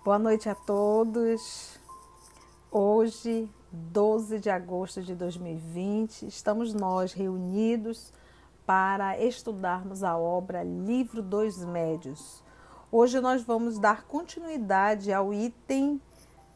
Boa noite a todos. Hoje, 12 de agosto de 2020, estamos nós reunidos para estudarmos a obra Livro dos Médios. Hoje nós vamos dar continuidade ao item.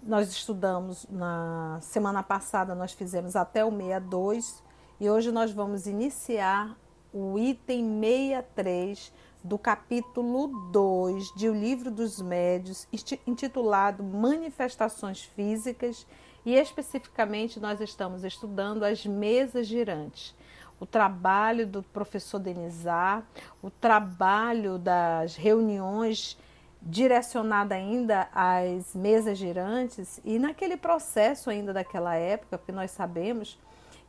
Nós estudamos na semana passada, nós fizemos até o 62 e hoje nós vamos iniciar o item 63 do capítulo 2 de O Livro dos Médios, intitulado Manifestações Físicas, e especificamente nós estamos estudando as mesas girantes. O trabalho do professor Denizar, o trabalho das reuniões direcionada ainda às mesas girantes e naquele processo ainda daquela época, porque nós sabemos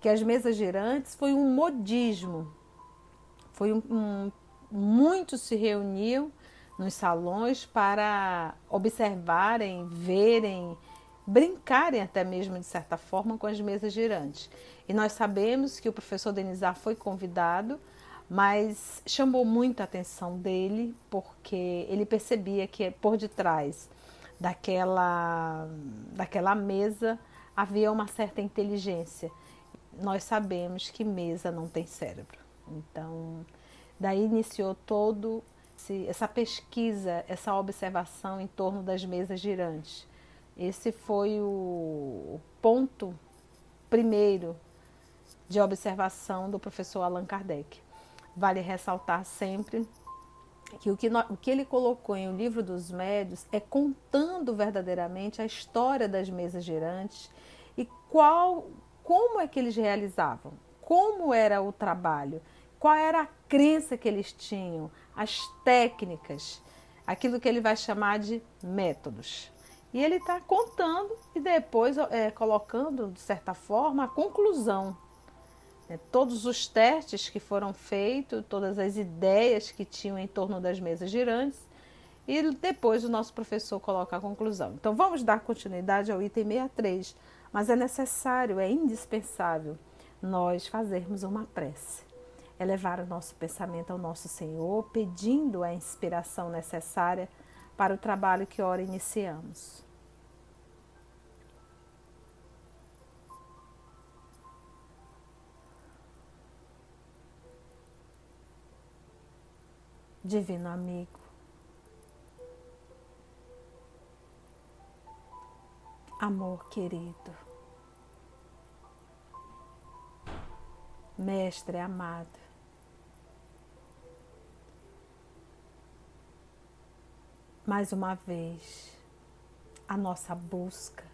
que as mesas girantes foi um modismo, muitos se reuniam nos salões para observarem, verem, brincarem até mesmo de certa forma com as mesas girantes. E nós sabemos que o professor Denizar foi convidado, mas chamou muito a atenção dele porque ele percebia que por detrás daquela mesa havia uma certa inteligência. Nós sabemos que mesa não tem cérebro. Então, daí iniciou todo essa pesquisa, essa observação em torno das mesas girantes. Esse foi o ponto primeiro de observação do professor Allan Kardec. Vale ressaltar sempre que o que ele colocou em O Livro dos Médios é contando verdadeiramente a história das mesas girantes e como é que eles realizavam, como era o trabalho, qual era a crença que eles tinham, as técnicas, aquilo que ele vai chamar de métodos. E ele está contando e depois colocando, de certa forma, a conclusão. Todos os testes que foram feitos, todas as ideias que tinham em torno das mesas girantes, e depois o nosso professor coloca a conclusão. Então vamos dar continuidade ao item 63, mas é necessário, é indispensável nós fazermos uma prece, elevar o nosso pensamento ao nosso Senhor, pedindo a inspiração necessária para o trabalho que ora iniciamos. Divino amigo, amor querido, mestre amado, mais uma vez a nossa busca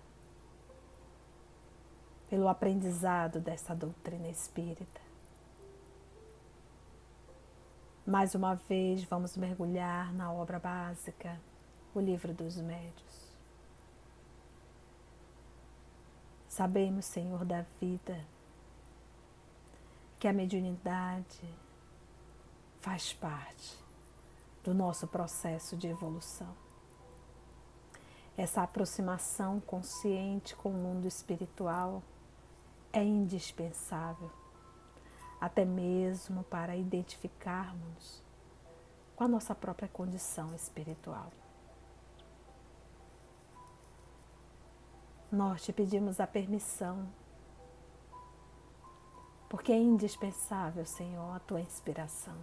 pelo aprendizado dessa doutrina espírita. Mais uma vez vamos mergulhar na obra básica, o Livro dos Médios. Sabemos, Senhor da vida, que a mediunidade faz parte do nosso processo de evolução. Essa aproximação consciente com o mundo espiritual é indispensável, até mesmo para identificarmos com a nossa própria condição espiritual. Nós te pedimos a permissão, porque é indispensável, Senhor, a tua inspiração,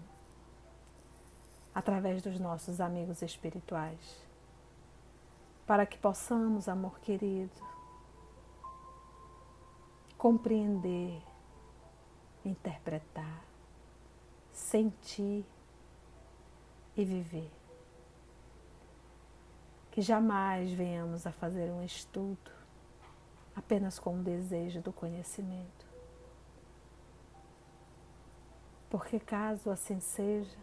através dos nossos amigos espirituais, para que possamos, amor querido, compreender, interpretar, sentir e viver. Que jamais venhamos a fazer um estudo apenas com o desejo do conhecimento. Porque caso assim seja,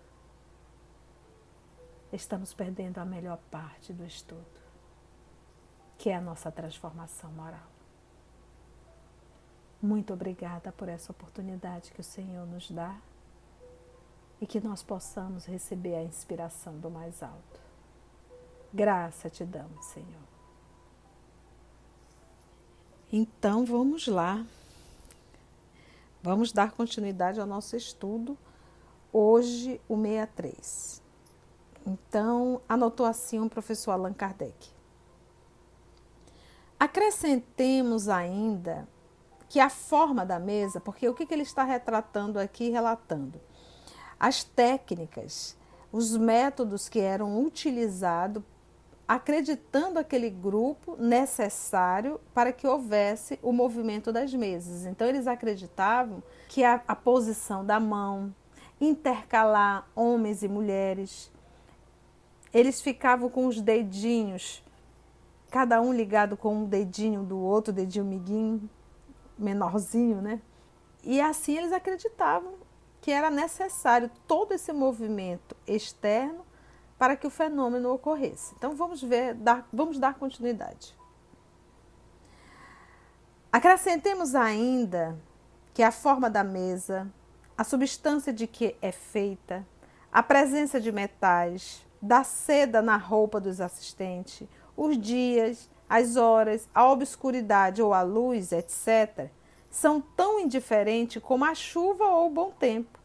estamos perdendo a melhor parte do estudo, que é a nossa transformação moral. Muito obrigada por essa oportunidade que o Senhor nos dá e que nós possamos receber a inspiração do mais alto. Graça te damos, Senhor. Então vamos lá. Vamos dar continuidade ao nosso estudo. Hoje, o 63. Então, anotou assim o professor Allan Kardec. Acrescentemos ainda que a forma da mesa, porque o que ele está retratando aqui, relatando? As técnicas, os métodos que eram utilizados, acreditando aquele grupo necessário para que houvesse o movimento das mesas. Então eles acreditavam que a posição da mão, intercalar homens e mulheres, eles ficavam com os dedinhos, cada um ligado com um dedinho do outro, dedinho miguinho, menorzinho, né? E assim eles acreditavam que era necessário todo esse movimento externo para que o fenômeno ocorresse. Então vamos dar continuidade. Acrescentemos ainda que a forma da mesa, a substância de que é feita, a presença de metais, da seda na roupa dos assistentes, os dias, as horas, a obscuridade ou a luz, etc., são tão indiferentes como a chuva ou o bom tempo.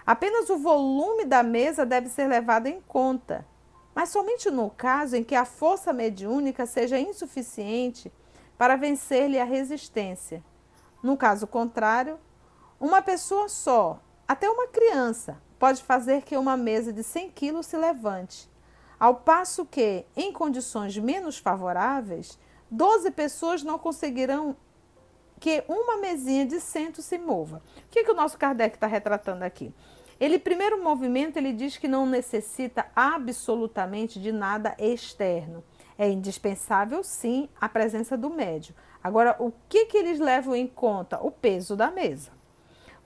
Apenas o volume da mesa deve ser levado em conta, mas somente no caso em que a força mediúnica seja insuficiente para vencer-lhe a resistência. No caso contrário, uma pessoa só, até uma criança, pode fazer que uma mesa de 100 quilos se levante, ao passo que, em condições menos favoráveis, 12 pessoas não conseguirão que uma mesinha de centro se mova. O que o nosso Kardec está retratando aqui? Ele, primeiro movimento, ele diz que não necessita absolutamente de nada externo. É indispensável, sim, a presença do médium. Agora, o que eles levam em conta? O peso da mesa.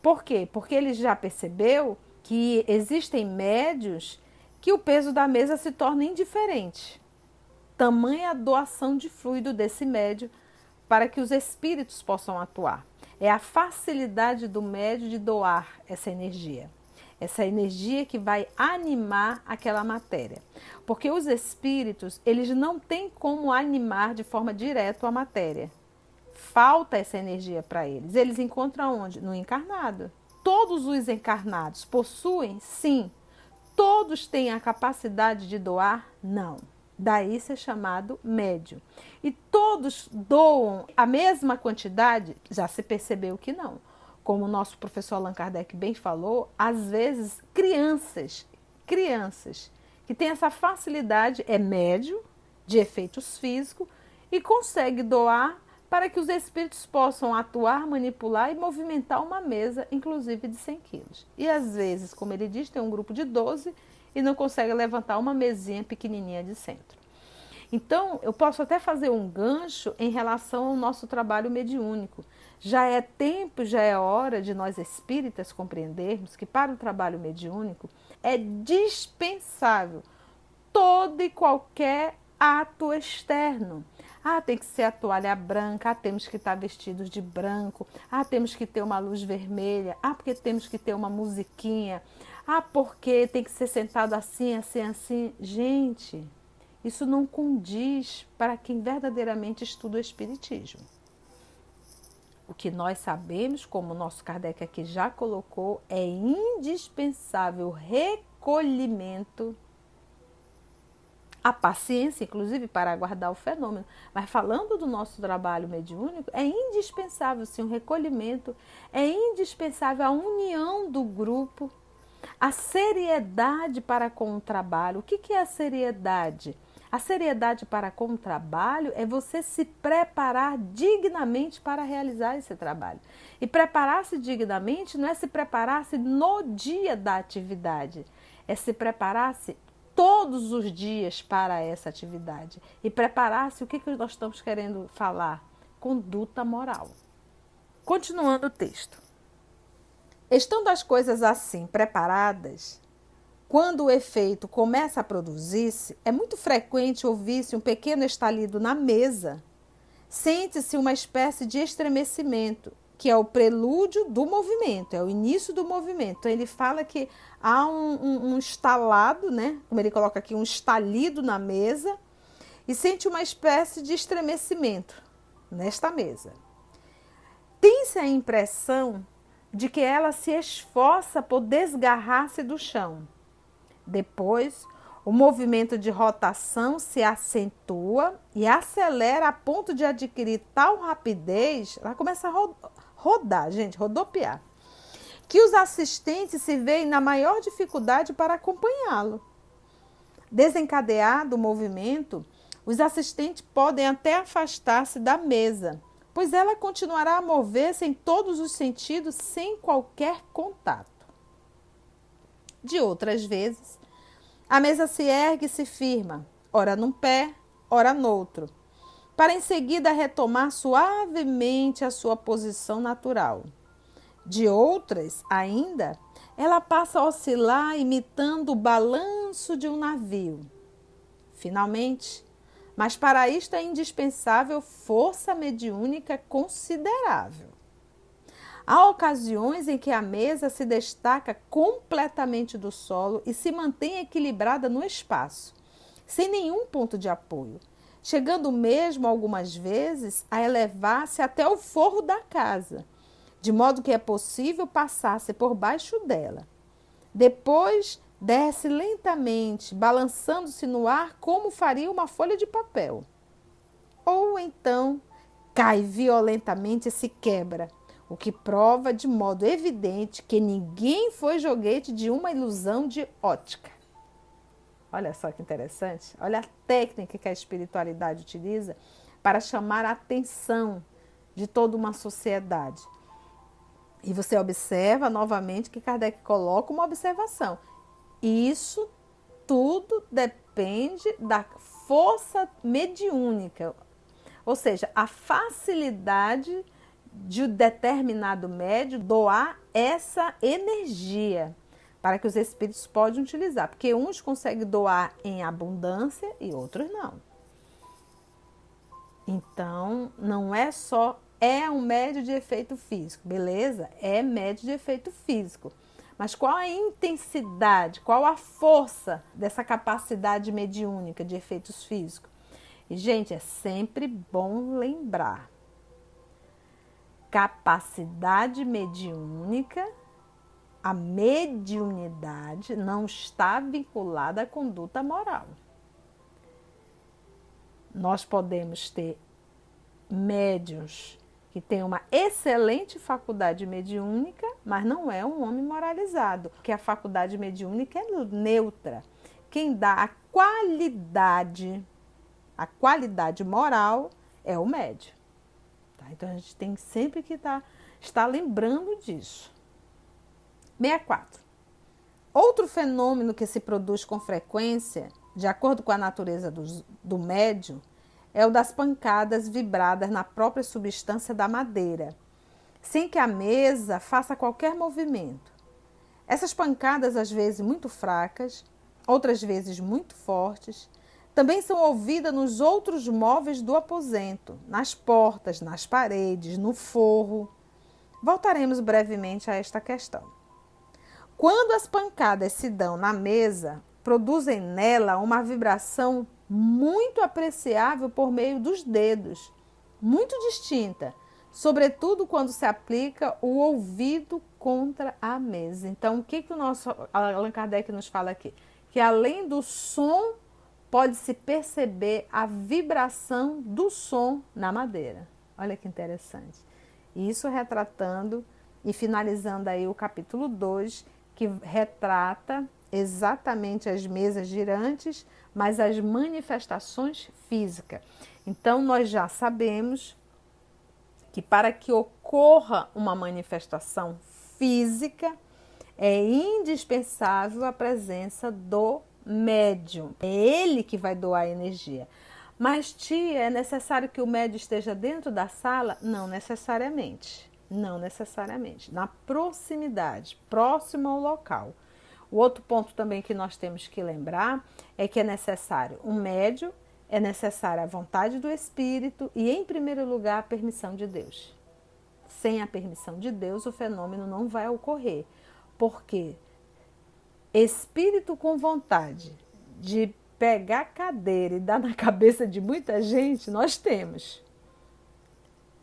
Por quê? Porque ele já percebeu que existem médios que o peso da mesa se torna indiferente. Tamanha a doação de fluido desse médio para que os espíritos possam atuar. É a facilidade do médio de doar essa energia que vai animar aquela matéria. Porque os espíritos, eles não têm como animar de forma direta a matéria. Falta essa energia para eles. Eles encontram onde? No encarnado. Todos os encarnados possuem? Sim. Todos têm a capacidade de doar? Não. Daí ser chamado médium. E todos doam a mesma quantidade? Já se percebeu que não. Como o nosso professor Allan Kardec bem falou, às vezes crianças que têm essa facilidade, é médium, de efeitos físicos, e consegue doar para que os espíritos possam atuar, manipular e movimentar uma mesa, inclusive de 100 quilos. E às vezes, como ele diz, tem um grupo de 12 e não consegue levantar uma mesinha pequenininha de centro. Então, eu posso até fazer um gancho em relação ao nosso trabalho mediúnico. Já é tempo, já é hora de nós espíritas compreendermos que para o trabalho mediúnico é dispensável todo e qualquer ato externo. Tem que ser a toalha branca, temos que estar vestidos de branco, temos que ter uma luz vermelha, porque temos que ter uma musiquinha, porque tem que ser sentado assim, assim, assim. Gente, isso não condiz para quem verdadeiramente estuda o Espiritismo. O que nós sabemos, como o nosso Kardec aqui já colocou, é indispensável o recolhimento, a paciência, inclusive, para aguardar o fenômeno. Mas falando do nosso trabalho mediúnico, é indispensável, sim, o recolhimento, é indispensável a união do grupo, a seriedade para com o trabalho. O que é a seriedade? A seriedade para com o trabalho é você se preparar dignamente para realizar esse trabalho. E preparar-se dignamente não é se preparar-se no dia da atividade, é se preparar-se todos os dias para essa atividade. E preparar-se, o que nós estamos querendo falar? Conduta moral. Continuando o texto. Estando as coisas assim preparadas, quando o efeito começa a produzir-se, é muito frequente ouvir-se um pequeno estalido na mesa. Sente-se uma espécie de estremecimento, que é o prelúdio do movimento, é o início do movimento. Então, ele fala que há um estalado, né? Como ele coloca aqui, um estalido na mesa, e sente uma espécie de estremecimento nesta mesa. Tem-se a impressão de que ela se esforça por desgarrar-se do chão. Depois, O movimento de rotação se acentua e acelera a ponto de adquirir tal rapidez, ela começa a rodar, gente, rodopiar, que os assistentes se veem na maior dificuldade para acompanhá-lo. Desencadeado o movimento, os assistentes podem até afastar-se da mesa, pois ela continuará a mover-se em todos os sentidos sem qualquer contato. De outras vezes, a mesa se ergue e se firma, ora num pé, ora noutro, para em seguida retomar suavemente a sua posição natural. De outras, ainda, ela passa a oscilar imitando o balanço de um navio. Finalmente, mas para isto é indispensável força mediúnica considerável. Há ocasiões em que a mesa se destaca completamente do solo e se mantém equilibrada no espaço, sem nenhum ponto de apoio, chegando mesmo algumas vezes a elevar-se até o forro da casa, de modo que é possível passar-se por baixo dela. Depois desce lentamente, balançando-se no ar como faria uma folha de papel. Ou então cai violentamente e se quebra, o que prova de modo evidente que ninguém foi joguete de uma ilusão de ótica. Olha só que interessante, olha a técnica que a espiritualidade utiliza para chamar a atenção de toda uma sociedade. E você observa novamente que Kardec coloca uma observação. Isso tudo depende da força mediúnica, ou seja, a facilidade de um determinado médium doar essa energia para que os espíritos possam utilizar, porque uns conseguem doar em abundância e outros não. Então, não é só um médium de efeito físico, beleza? É médium de efeito físico. Mas qual a intensidade, qual a força dessa capacidade mediúnica de efeitos físicos? E, gente, é sempre bom lembrar. Capacidade mediúnica, a mediunidade não está vinculada à conduta moral. Nós podemos ter médiuns que têm uma excelente faculdade mediúnica, mas não é um homem moralizado, porque a faculdade mediúnica é neutra. Quem dá a qualidade moral é o médium. Tá? Então a gente tem sempre que estar lembrando disso. 64. Outro fenômeno que se produz com frequência, de acordo com a natureza do médium, é o das pancadas vibradas na própria substância da madeira, sem que a mesa faça qualquer movimento. Essas pancadas, às vezes muito fracas, outras vezes muito fortes, também são ouvidas nos outros móveis do aposento, nas portas, nas paredes, no forro. Voltaremos brevemente a esta questão. Quando as pancadas se dão na mesa, produzem nela uma vibração muito apreciável por meio dos dedos, muito distinta, sobretudo quando se aplica o ouvido contra a mesa. Então, o que o nosso Allan Kardec nos fala aqui? Que além do som, pode-se perceber a vibração do som na madeira. Olha que interessante. Isso retratando e finalizando aí o capítulo 2, que retrata exatamente as mesas girantes, mas as manifestações físicas. Então, nós já sabemos que para que ocorra uma manifestação física, é indispensável a presença do médium. É ele que vai doar energia. Mas, tia, é necessário que o médium esteja dentro da sala? Não necessariamente. Não necessariamente. Na proximidade, próximo ao local. O outro ponto também que nós temos que lembrar é que é necessário um médium, é necessária a vontade do Espírito e, em primeiro lugar, a permissão de Deus. Sem a permissão de Deus, o fenômeno não vai ocorrer. Porque espírito com vontade de pegar a cadeira e dar na cabeça de muita gente, nós temos.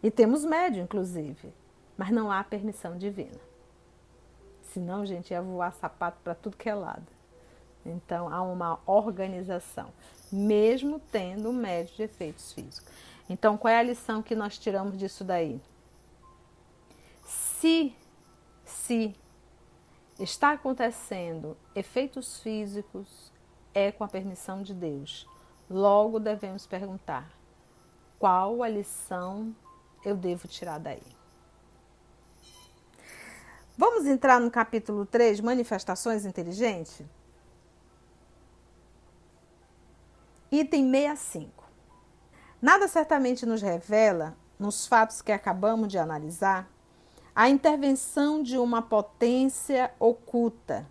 E temos médium, inclusive. Mas não há permissão divina. Senão, gente, ia voar sapato para tudo que é lado. Então, há uma organização, mesmo tendo um médio de efeitos físicos. Então, qual é a lição que nós tiramos disso daí? Se está acontecendo efeitos físicos, é com a permissão de Deus. Logo devemos perguntar: qual a lição eu devo tirar daí? Vamos entrar no capítulo 3, manifestações inteligentes? Item 65. Nada certamente nos revela, nos fatos que acabamos de analisar, a intervenção de uma potência oculta.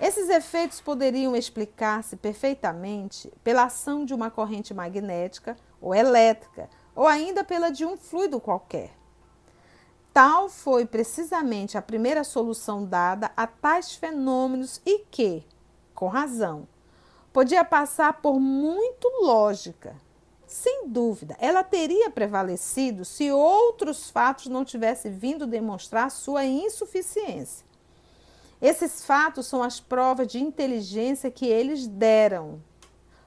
Esses efeitos poderiam explicar-se perfeitamente pela ação de uma corrente magnética ou elétrica, ou ainda pela de um fluido qualquer. Tal foi precisamente a primeira solução dada a tais fenômenos e que, com razão, podia passar por muito lógica. Sem dúvida, ela teria prevalecido se outros fatos não tivessem vindo demonstrar sua insuficiência. Esses fatos são as provas de inteligência que eles deram.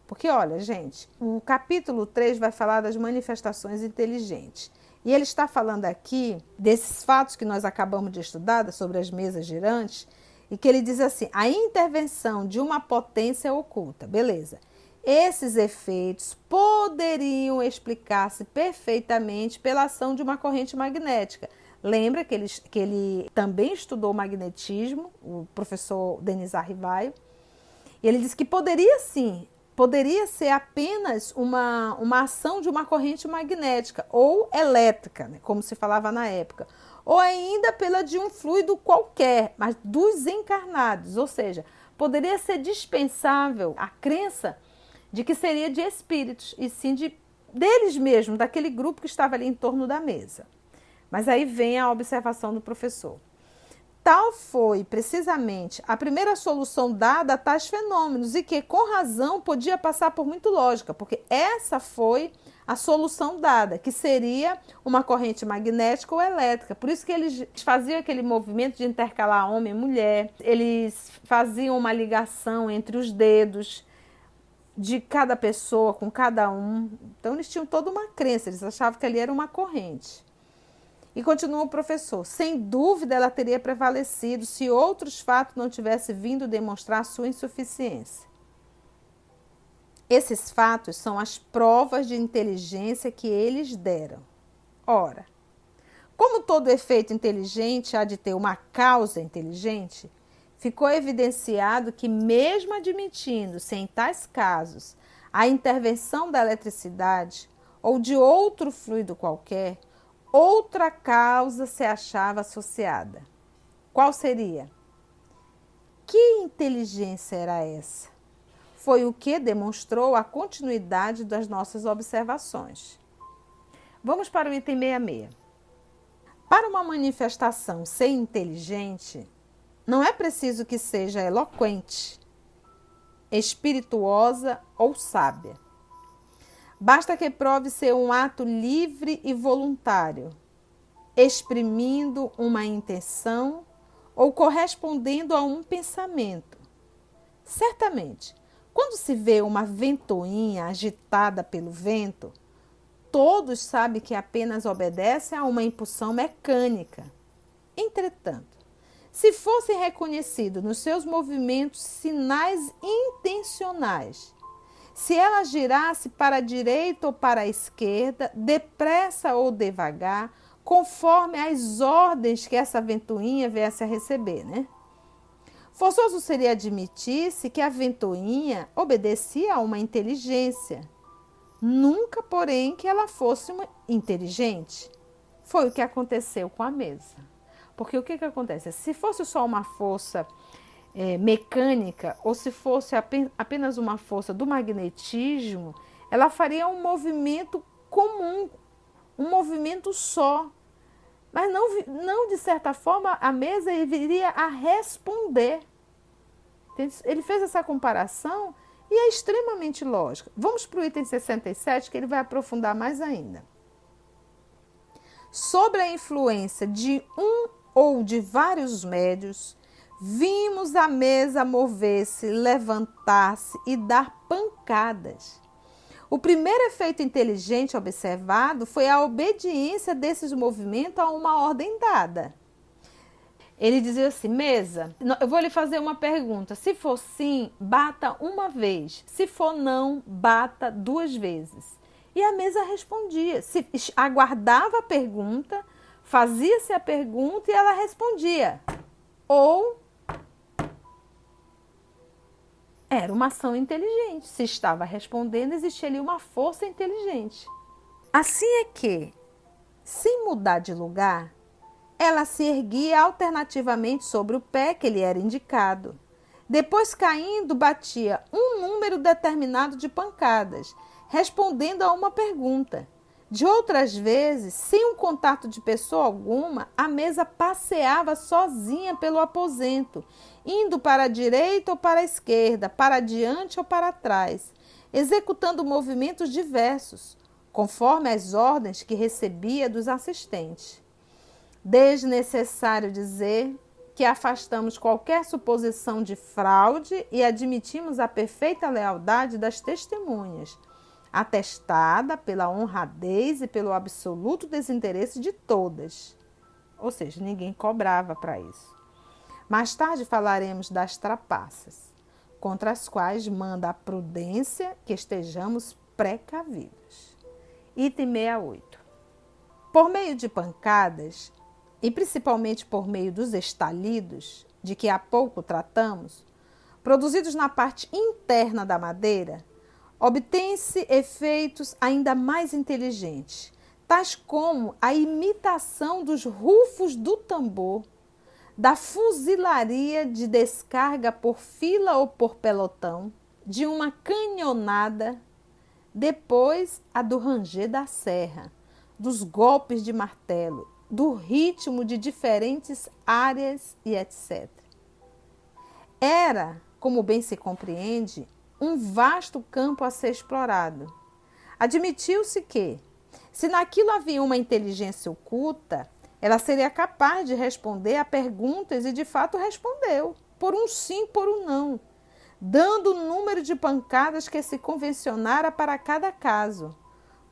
Porque, olha, gente, o capítulo 3 vai falar das manifestações inteligentes. E ele está falando aqui desses fatos que nós acabamos de estudar, sobre as mesas girantes, e que ele diz assim: a intervenção de uma potência oculta. Beleza. Esses efeitos poderiam explicar-se perfeitamente pela ação de uma corrente magnética. Lembra que ele também estudou magnetismo, o professor Denis Arrivaio, e ele disse que poderia sim, poderia ser apenas uma ação de uma corrente magnética ou elétrica, né, como se falava na época, ou ainda pela de um fluido qualquer, mas dos encarnados, ou seja, poderia ser dispensável a crença de que seria de espíritos, e sim deles mesmos, daquele grupo que estava ali em torno da mesa. Mas aí vem a observação do professor. Tal foi, precisamente, a primeira solução dada a tais fenômenos e que, com razão, podia passar por muito lógica, porque essa foi a solução dada, que seria uma corrente magnética ou elétrica. Por isso que eles faziam aquele movimento de intercalar homem e mulher, eles faziam uma ligação entre os dedos de cada pessoa com cada um. Então, eles tinham toda uma crença, eles achavam que ali era uma corrente. E continua o professor: sem dúvida ela teria prevalecido se outros fatos não tivessem vindo demonstrar sua insuficiência. Esses fatos são as provas de inteligência que eles deram. Ora, como todo efeito inteligente há de ter uma causa inteligente, ficou evidenciado que, mesmo admitindo-se em tais casos a intervenção da eletricidade ou de outro fluido qualquer, outra causa se achava associada. Qual seria? Que inteligência era essa? Foi o que demonstrou a continuidade das nossas observações. Vamos para o item 66. Para uma manifestação ser inteligente, não é preciso que seja eloquente, espirituosa ou sábia. Basta que prove ser um ato livre e voluntário, exprimindo uma intenção ou correspondendo a um pensamento. Certamente, quando se vê uma ventoinha agitada pelo vento, todos sabem que apenas obedece a uma impulsão mecânica. Entretanto, se fossem reconhecidos nos seus movimentos sinais intencionais, se ela girasse para a direita ou para a esquerda, depressa ou devagar, conforme as ordens que essa ventoinha viesse a receber, né? Forçoso seria admitir-se que a ventoinha obedecia a uma inteligência. Nunca, porém, que ela fosse uma inteligente. Foi o que aconteceu com a mesa. Porque o que acontece? Se fosse só uma força mecânica, ou se fosse apenas uma força do magnetismo, ela faria um movimento comum, um movimento só. Mas não de certa forma, a mesa viria a responder. Ele fez essa comparação e é extremamente lógica. Vamos para o item 67, que ele vai aprofundar mais ainda. Sobre a influência de um ou de vários médios, vimos a mesa mover-se, levantar-se e dar pancadas. O primeiro efeito inteligente observado foi a obediência desses movimentos a uma ordem dada. Ele dizia assim: mesa, eu vou lhe fazer uma pergunta. Se for sim, bata uma vez. Se for não, bata 2 vezes. E a mesa respondia. Se aguardava a pergunta, fazia-se a pergunta e ela respondia. Ou era uma ação inteligente. Se estava respondendo, existia ali uma força inteligente. Assim é que, sem mudar de lugar, ela se erguia alternativamente sobre o pé que lhe era indicado. Depois, caindo, batia um número determinado de pancadas, respondendo a uma pergunta. De outras vezes, sem um contato de pessoa alguma, a mesa passeava sozinha pelo aposento, indo para a direita ou para a esquerda, para diante ou para trás, executando movimentos diversos, conforme as ordens que recebia dos assistentes. Desnecessário dizer que afastamos qualquer suposição de fraude e admitimos a perfeita lealdade das testemunhas, atestada pela honradez e pelo absoluto desinteresse de todas. Ou seja, ninguém cobrava para isso. Mais tarde falaremos das trapaças, contra as quais manda a prudência que estejamos precavidos. Item 68. Por meio de pancadas, e principalmente por meio dos estalidos, de que há pouco tratamos, produzidos na parte interna da madeira, obtêm-se efeitos ainda mais inteligentes, tais como a imitação dos rufos do tambor, da fuzilaria de descarga por fila ou por pelotão, de uma canhonada, depois a do ranger da serra, dos golpes de martelo, do ritmo de diferentes áreas e etc. Era, como bem se compreende, um vasto campo a ser explorado. Admitiu-se que, se naquilo havia uma inteligência oculta, ela seria capaz de responder a perguntas e de fato respondeu, por um sim, por um não, dando o número de pancadas que se convencionara para cada caso.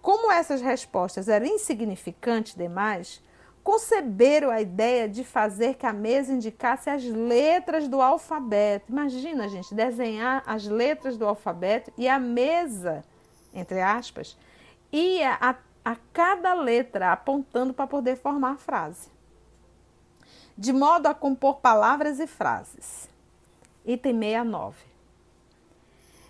Como essas respostas eram insignificantes demais, conceberam a ideia de fazer que a mesa indicasse as letras do alfabeto. Imagina, gente, desenhar as letras do alfabeto e a mesa, entre aspas, ia a cada letra apontando para poder formar a frase, de modo a compor palavras e frases. Item 69.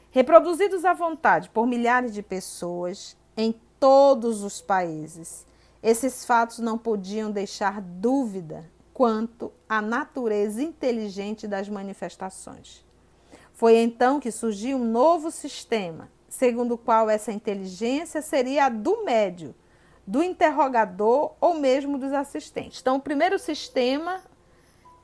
Reproduzidos à vontade por milhares de pessoas em todos os países, esses fatos não podiam deixar dúvida quanto à natureza inteligente das manifestações. Foi então que surgiu um novo sistema, segundo o qual essa inteligência seria a do médio, do interrogador ou mesmo dos assistentes. Então, o primeiro sistema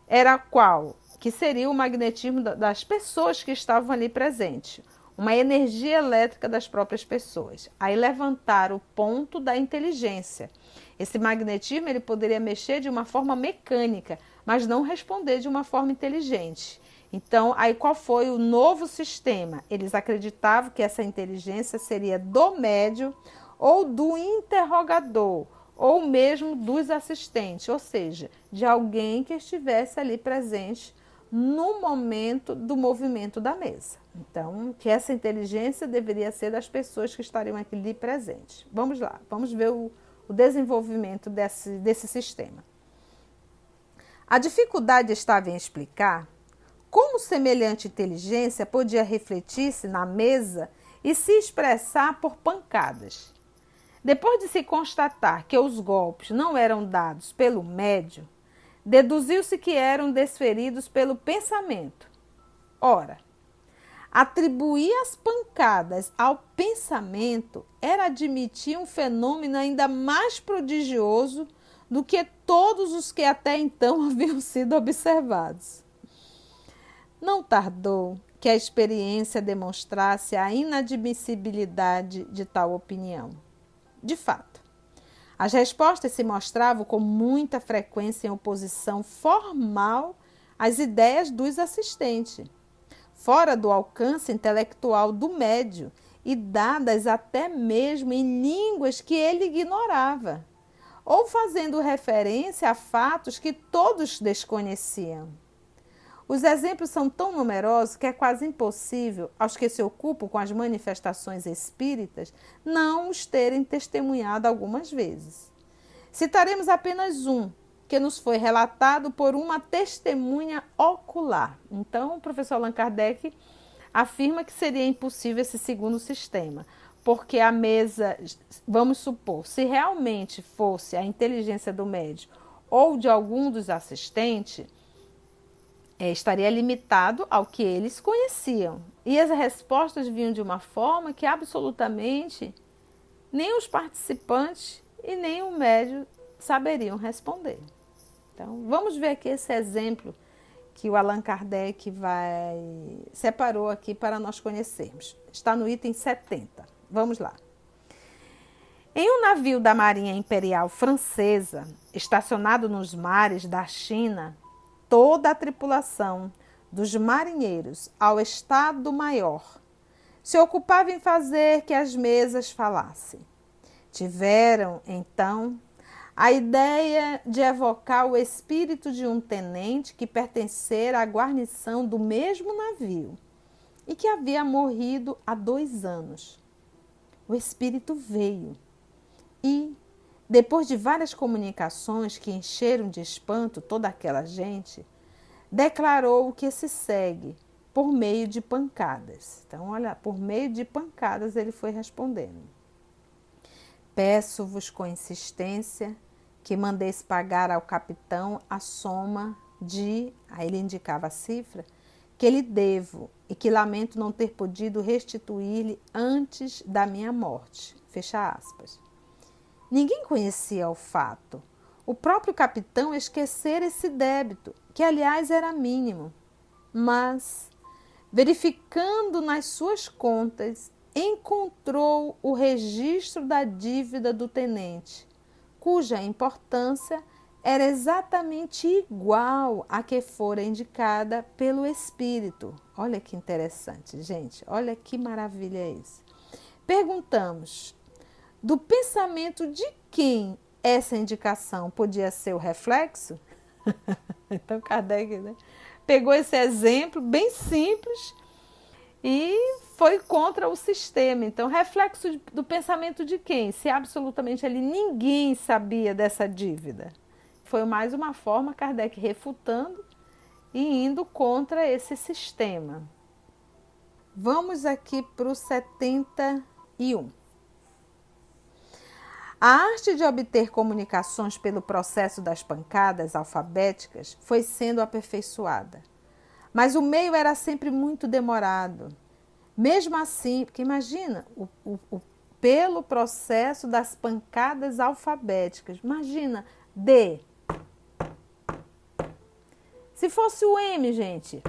era qual? Que seria o magnetismo das pessoas que estavam ali presentes, uma energia elétrica das próprias pessoas. Aí levantaram o ponto da inteligência. Esse magnetismo ele poderia mexer de uma forma mecânica, mas não responder de uma forma inteligente. Então, aí qual foi o novo sistema? Eles acreditavam que essa inteligência seria do médium ou do interrogador, ou mesmo dos assistentes, ou seja, de alguém que estivesse ali presente no momento do movimento da mesa. Então, que essa inteligência deveria ser das pessoas que estariam ali presentes. Vamos lá, vamos ver o desenvolvimento desse sistema. A dificuldade estava em explicar como semelhante inteligência podia refletir-se na mesa e se expressar por pancadas. Depois de se constatar que os golpes não eram dados pelo médium, deduziu-se que eram desferidos pelo pensamento. Ora, atribuir as pancadas ao pensamento era admitir um fenômeno ainda mais prodigioso do que todos os que até então haviam sido observados. Não tardou que a experiência demonstrasse a inadmissibilidade de tal opinião. De fato, as respostas se mostravam com muita frequência em oposição formal as ideias dos assistentes, fora do alcance intelectual do médium e dadas até mesmo em línguas que ele ignorava, ou fazendo referência a fatos que todos desconheciam. Os exemplos são tão numerosos que é quase impossível, aos que se ocupam com as manifestações espíritas, não os terem testemunhado algumas vezes. Citaremos apenas um, que nos foi relatado por uma testemunha ocular. Então, o professor Allan Kardec afirma que seria impossível esse segundo sistema, porque a mesa, vamos supor, se realmente fosse a inteligência do médium ou de algum dos assistentes, estaria limitado ao que eles conheciam. E as respostas vinham de uma forma que absolutamente nem os participantes e nem o médium saberiam responder. Então, vamos ver aqui esse exemplo que o Allan Kardec separou aqui para nós conhecermos. Está no item 70. Vamos lá. Em um navio da Marinha Imperial Francesa, estacionado nos mares da China, toda a tripulação, dos marinheiros ao Estado-Maior, se ocupava em fazer que as mesas falassem. Tiveram, então, a ideia de evocar o espírito de um tenente que pertencera à guarnição do mesmo navio e que havia morrido há 2 anos. O espírito veio e, depois de várias comunicações que encheram de espanto toda aquela gente, declarou o que se segue por meio de pancadas. Então, olha, por meio de pancadas ele foi respondendo. Peço-vos com insistência que mandeis pagar ao capitão a soma de, aí ele indicava a cifra, que lhe devo e que lamento não ter podido restituir-lhe antes da minha morte. Fecha aspas. Ninguém conhecia o fato. O próprio capitão esquecera esse débito, que aliás era mínimo, mas, verificando nas suas contas, encontrou o registro da dívida do tenente, cuja importância era exatamente igual à que fora indicada pelo espírito. Olha que interessante, gente, olha que maravilha isso. Perguntamos, do pensamento de quem essa indicação podia ser o reflexo? Então Kardec, né, pegou esse exemplo bem simples e foi contra o sistema. Então, reflexo do pensamento de quem? Se absolutamente ali ninguém sabia dessa dívida. Foi mais uma forma Kardec refutando e indo contra esse sistema. Vamos aqui para o 71. A arte de obter comunicações pelo processo das pancadas alfabéticas foi sendo aperfeiçoada. Mas o meio era sempre muito demorado. Mesmo assim, porque imagina, pelo processo das pancadas alfabéticas, imagina, D. Se fosse o M, gente,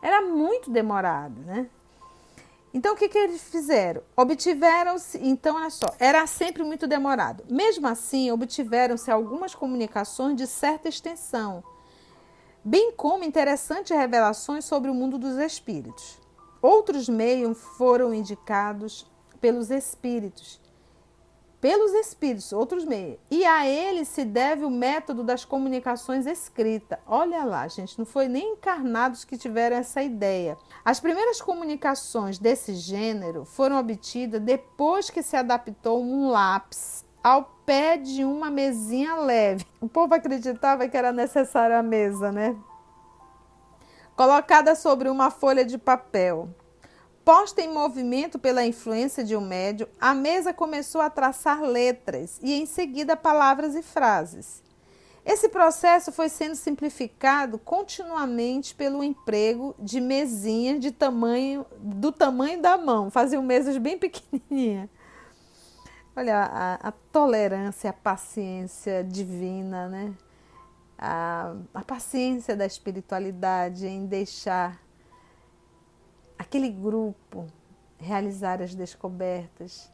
era muito demorado, né? Então, o que eles fizeram? Obtiveram-se, então, olha só, era sempre muito demorado. Mesmo assim, obtiveram-se algumas comunicações de certa extensão, bem como interessantes revelações sobre o mundo dos espíritos. Outros meios foram indicados pelos espíritos, outros meios. E a ele se deve o método das comunicações escritas. Olha lá, gente, não foi nem encarnados que tiveram essa ideia. As primeiras comunicações desse gênero foram obtidas depois que se adaptou um lápis ao pé de uma mesinha leve. O povo acreditava que era necessária a mesa, né? Colocada sobre uma folha de papel. Posta em movimento pela influência de um médium, a mesa começou a traçar letras e em seguida palavras e frases. Esse processo foi sendo simplificado continuamente pelo emprego de mesinhas do tamanho da mão. Faziam mesas bem pequenininhas. Olha, a tolerância, a paciência divina, né? A paciência da espiritualidade em deixar aquele grupo realizar as descobertas,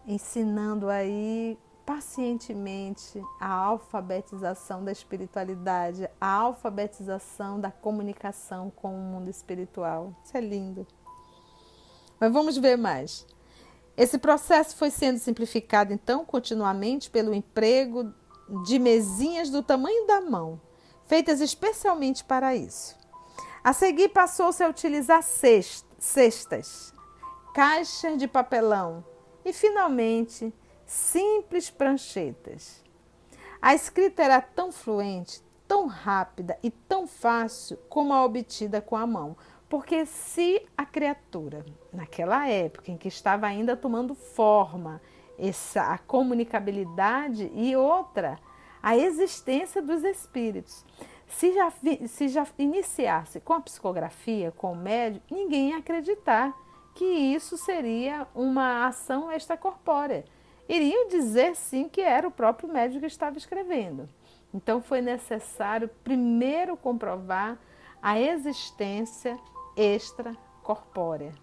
ensinando aí pacientemente a alfabetização da espiritualidade, a alfabetização da comunicação com o mundo espiritual. Isso é lindo. Mas vamos ver mais. Esse processo foi sendo simplificado, então, continuamente pelo emprego de mesinhas do tamanho da mão, feitas especialmente para isso. A seguir, passou-se a utilizar cestas, caixas de papelão e, finalmente, simples pranchetas. A escrita era tão fluente, tão rápida e tão fácil como a obtida com a mão. Porque se a criatura, naquela época em que estava ainda tomando forma, a comunicabilidade e outra, a existência dos espíritos, se já iniciasse com a psicografia, com o médium, ninguém ia acreditar que isso seria uma ação extracorpórea. Iriam dizer sim que era o próprio médium que estava escrevendo. Então foi necessário primeiro comprovar a existência extracorpórea.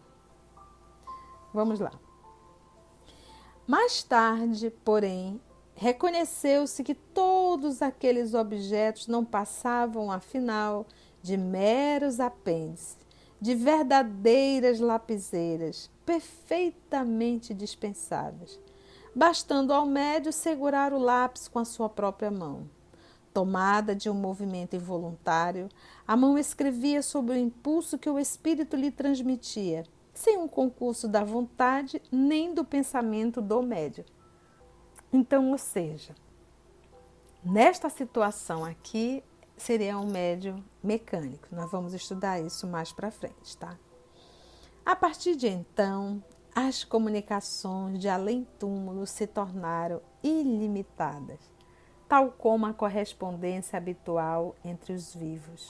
Vamos lá. Mais tarde, porém, reconheceu-se que todos aqueles objetos não passavam, afinal, de meros apêndices, de verdadeiras lapiseiras, perfeitamente dispensáveis, bastando ao médio segurar o lápis com a sua própria mão. Tomada de um movimento involuntário, a mão escrevia sob o impulso que o espírito lhe transmitia, sem um concurso da vontade nem do pensamento do médium. Então, ou seja, nesta situação aqui, seria um médium mecânico. Nós vamos estudar isso mais para frente, tá? A partir de então, as comunicações de além-túmulo se tornaram ilimitadas, tal como a correspondência habitual entre os vivos.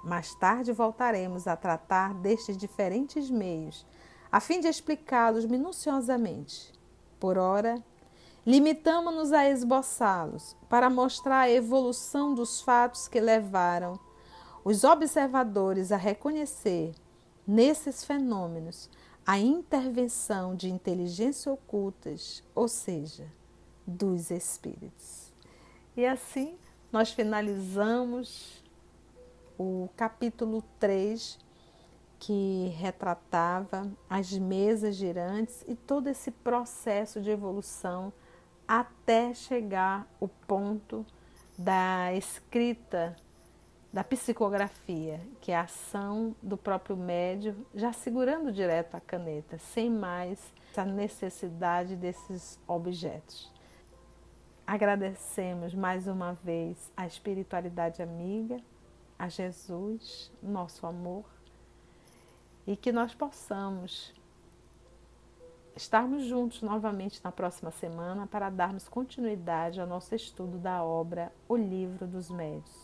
Mais tarde voltaremos a tratar destes diferentes meios, a fim de explicá-los minuciosamente. Por ora, limitamo-nos a esboçá-los, para mostrar a evolução dos fatos que levaram os observadores a reconhecer, nesses fenômenos, a intervenção de inteligências ocultas, ou seja, dos espíritos. E assim, nós finalizamos o capítulo 3, que retratava as mesas girantes e todo esse processo de evolução até chegar ao ponto da escrita, da psicografia, que é a ação do próprio médium, já segurando direto a caneta, sem mais a necessidade desses objetos. Agradecemos mais uma vez à espiritualidade amiga, a Jesus, nosso amor, e que nós possamos estarmos juntos novamente na próxima semana para darmos continuidade ao nosso estudo da obra O Livro dos Médiuns.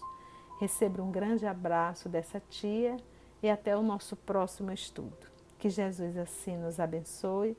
Receba um grande abraço dessa tia e até o nosso próximo estudo. Que Jesus assim nos abençoe.